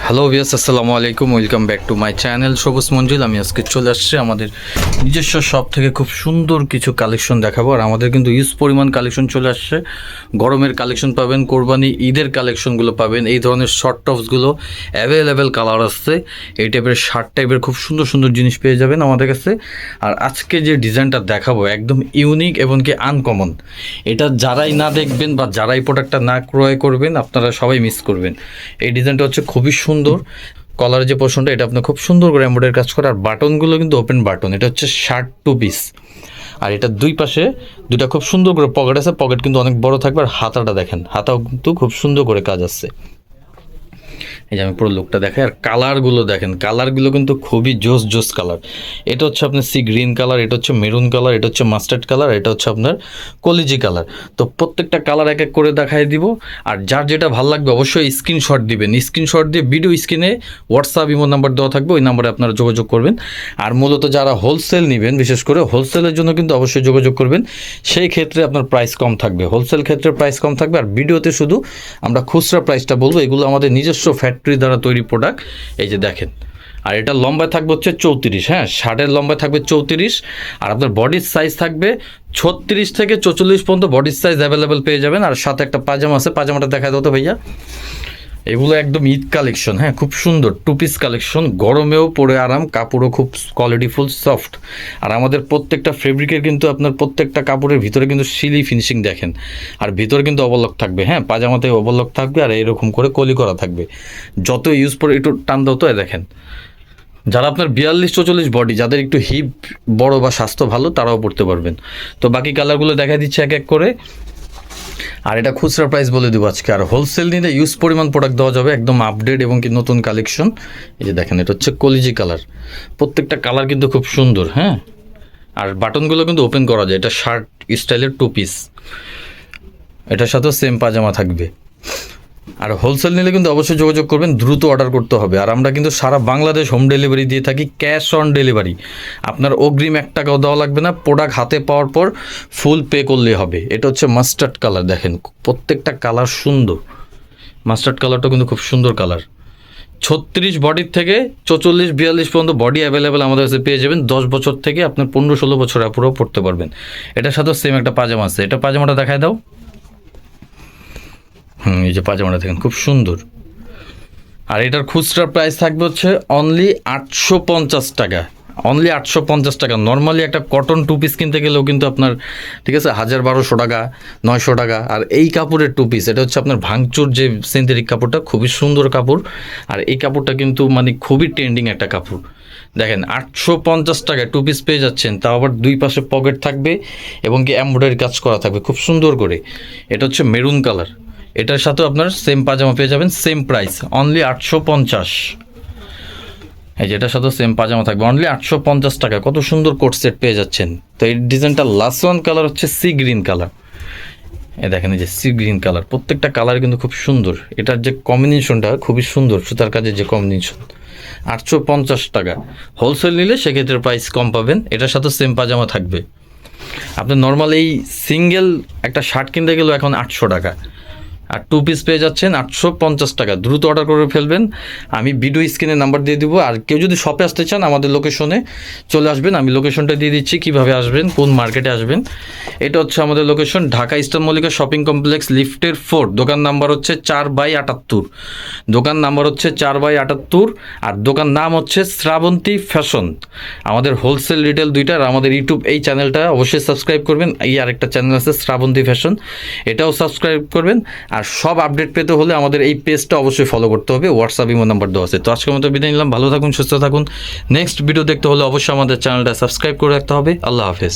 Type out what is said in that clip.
Hello viewers, আসসালামু আলাইকুম, welcome back to my channel সবুজ মঞ্জিল। আমি আজকে চলে আসছি আমাদের নিজস্ব শপ থেকে খুব সুন্দর কিছু কালেকশন দেখাবো। আর আমাদের কিন্তু ইউজ পরিমাণ কালেকশন চলে আসছে। গরমের কালেকশন পাবেন, কোরবানি ঈদের কালেকশনগুলো পাবেন, এই ধরনের শর্ট টপসগুলো অ্যাভেলেবেল কালার আসছে, এই টাইপের শার্ট টাইপের খুব সুন্দর সুন্দর জিনিস পেয়ে যাবেন আমাদের কাছে। আর আজকে যে ডিজাইনটা দেখাবো একদম ইউনিক এবং কি আনকমন। এটা যারাই না দেখবেন বা যারাই প্রোডাক্টটা না ক্রয় করবেন আপনারা সবাই মিস করবেন। এই ডিজাইনটা হচ্ছে খুবই সুন্দর। কলার যে পোর্শনটা এটা আপনি খুব সুন্দর করে এমব্রয়ডারি কাজ করে, আর বাটনগুলো কিন্তু ওপেন বাটন। এটা হচ্ছে শার্ট টু পিস, আর এটা দুই পাশে দুটা খুব সুন্দর করে পকেট আছে। পকেট কিন্তু অনেক বড় থাকবে। আর হাতাটা দেখেন, হাতাও কিন্তু খুব সুন্দর করে কাজ আছে। এই যে আমি পুরো লুকটা দেখাই। আর কালারগুলো দেখেন, কালারগুলো কিন্তু খুবই জোস জোস কালার। এটা হচ্ছে আপনার সি গ্রিন কালার, এটা হচ্ছে মেরুন কালার, এটা হচ্ছে মাস্টার্ড কালার, এটা হচ্ছে আপনার কলিজি কালার। তো প্রত্যেকটা কালার এক এক করে দেখাই দিব। আর যার যেটা ভালো লাগবে অবশ্যই স্ক্রিনশট দিবেন। স্ক্রিনশট দিয়ে ভিডিও স্ক্রিনে হোয়াটসঅ্যাপ ইমো নাম্বার দেওয়া থাকবে, ওই নাম্বারে আপনারা যোগাযোগ করবেন। আর মূলত যারা হোলসেল নেবেন, বিশেষ করে হোলসেলের জন্য কিন্তু অবশ্যই যোগাযোগ করবেন। সেই ক্ষেত্রে আপনার প্রাইস কম থাকবে, হোলসেল ক্ষেত্রে প্রাইস কম থাকবে। আর ভিডিওতে শুধু আমরা খুচরা প্রাইসটা বলবো। এগুলো আমাদের নিজস্ব ফ্যাক্টরি দ্বারা তৈরি প্রোডাক্ট। এই যে দেখেন, আর এটা লম্বায় থাকবে হচ্ছে 34, হ্যাঁ শার্টের লম্বায় থাকবে 34। আর আপনার বডির সাইজ থাকবে 36 থেকে 44 পর্যন্ত বডির সাইজ অ্যাভেলেবেল পেয়ে যাবেন। আর সাথে একটা পাজামা আছে, পাজামাটা দেখা দাও তো ভাইয়া। এগুলো একদম ঈদ কালেকশন, হ্যাঁ খুব সুন্দর টু পিস কালেকশন, গরমেও পরে আরাম, কাপড়ও খুব কোয়ালিটিফুল সফট। আর আমাদের প্রত্যেকটা ফেব্রিকের কিন্তু আপনার প্রত্যেকটা কাপড়ের ভিতরে কিন্তু সিলি ফিনিশিং দেখেন। আর ভিতরে কিন্তু ওভারলক থাকবে, হ্যাঁ পাজামাতে ওভারলক থাকবে, আর এরকম করে কলি করা থাকবে। যত ইউজ করে একটু টান দাও তো, দেখেন যারা আপনার 42-44 বডি, যাদের একটু হিপ বড় বা স্বাস্থ্য ভালো, তারাও পড়তে পারবেন। তো বাকি কালারগুলো দেখা দিচ্ছে এক এক করে। আর এটা খুচরা প্রাইস বলে দেবো আজকে। আর হোলসেল নিতে ইউজ পরিমাণ প্রোডাক্ট দেওয়া যাবে, একদম আপডেট এবং কি নতুন কালেকশন। এই যে দেখেন, এটা হচ্ছে কলিজি কালার। প্রত্যেকটা কালার কিন্তু খুব সুন্দর, হ্যাঁ। আর বাটনগুলো কিন্তু ওপেন করা যায়। এটা শার্ট স্টাইলের টু পিস, এটার সাথেও সেম পাজামা থাকবে। আর হোলসেল নিলে কিন্তু অবশ্যই যোগাযোগ করবেন, দ্রুত অর্ডার করতে হবে। আর আমরা কিন্তু সারা বাংলাদেশ হোম ডেলিভারি দিয়ে থাকি, ক্যাশ অন ডেলিভারি। আপনার অগ্রিম 1 টাকাও দেওয়া লাগবে না, প্রোডাক্ট হাতে পাওয়ার পর ফুল পে করলেই হবে। এটা হচ্ছে মাস্টার্ড কালার, দেখেন প্রত্যেকটা কালার সুন্দর। মাস্টার্ড কালারটা কিন্তু খুব সুন্দর কালার। 36 বডির থেকে 44-42 পর্যন্ত বডি অ্যাভেলেবেল আমাদের কাছে পেয়ে যাবেন। 10 বছর থেকে আপনার 15-16 বছর আপুরাও পড়তে পারবেন। এটার সাথেও সেম একটা পাজামা আছে। এটা পাজামাটা দেখায় দাও। এই যে পাজামাটা দেখেন খুব সুন্দর। আর এটার খুচরা প্রাইস থাকবে হচ্ছে অনলি 850 টাকা, অনলি 850 টাকা। নর্মালি একটা কটন টু পিস কিনতে গেলেও কিন্তু আপনার ঠিক আছে 1000-1200 টাকা, 900 টাকা। আর এই কাপড়ের টু পিস, এটা হচ্ছে আপনার ভাঙচুর যে সিনথেটিক কাপড়টা, খুবই সুন্দর কাপড়। আর এই কাপড়টা কিন্তু মানে খুবই ট্রেন্ডিং একটা কাপড়। দেখেন 850 টাকায় টু পিস পেয়ে যাচ্ছেন, তাও আবার দুই পাশে পকেট থাকবে এবং কি এমব্রয়ডারি কাজ করা থাকবে খুব সুন্দর করে। এটা হচ্ছে মেরুন কালার, এটার সাথেও আপনার সেম পাজামা পেয়ে যাবেন, সেম প্রাইস অনলি 850। এই যে এটার সাথেও সেম পাজামা থাকবে অনলি 850 টাকা। কত সুন্দর কোট সেট পেয়ে যাচ্ছেন। তো এই ডিজাইনটা লাস্ট ওয়ান কালার হচ্ছে সি গ্রিন কালার। এই দেখেন, এই যে সি গ্রিন কালার, প্রত্যেকটা কালার কিন্তু খুব সুন্দর। এটার যে কম্বিনেশনটা খুবই সুন্দর, সুতার কাজের যে কম্বিনেশন। 850 টাকা। হোলসেল নিলে সেক্ষেত্রে প্রাইস কম পাবেন। এটার সাথে সেম পাজামা থাকবে। আপনি নর্মাল এই সিঙ্গেল একটা শার্ট কিনতে গেলেও এখন 800 টাকা, আর টু পিস পেয়ে যাচ্ছেন 850 টাকা। দ্রুত অর্ডার করে ফেলবেন। আমি ভিডিও স্ক্রিনে নাম্বার দিয়ে দিব। আর কেউ যদি শপে আসতে চান আমাদের লোকেশনে চলে আসবেন। আমি লোকেশনটা দিয়ে দিচ্ছি, কীভাবে আসবেন, কোন মার্কেটে আসবেন। এটা হচ্ছে আমাদের location, Dhaka eastern Mallika shopping complex, লিফটের 4, দোকান নাম্বার হচ্ছে 4/78। দোকান নাম্বার হচ্ছে 4/78। আর দোকান নাম হচ্ছে শ্রাবন্তী ফ্যাশন। আমাদের হোলসেল রিটেল দুইটা। আর আমাদের ইউটিউব এই চ্যানেলটা অবশ্যই সাবস্ক্রাইব করবেন। এই আরেকটা চ্যানেল আছে শ্রাবন্তী ফ্যাশন, এটাও সাবস্ক্রাইব করবেন। আর সব আপডেট পেতে হলে আমাদের এই পেজটা অবশ্যই ফলো করতে হবে। হোয়াটসঅ্যাপ ইমো নাম্বার দেওয়া আছে। তো আজকের মতো বিদায় নিলাম, ভালো থাকুন, সুস্থ থাকুন। নেক্সট ভিডিও দেখতে হলে অবশ্যই আমাদের চ্যানেলটা সাবস্ক্রাইব করে রাখতে হবে। আল্লাহ হাফেজ।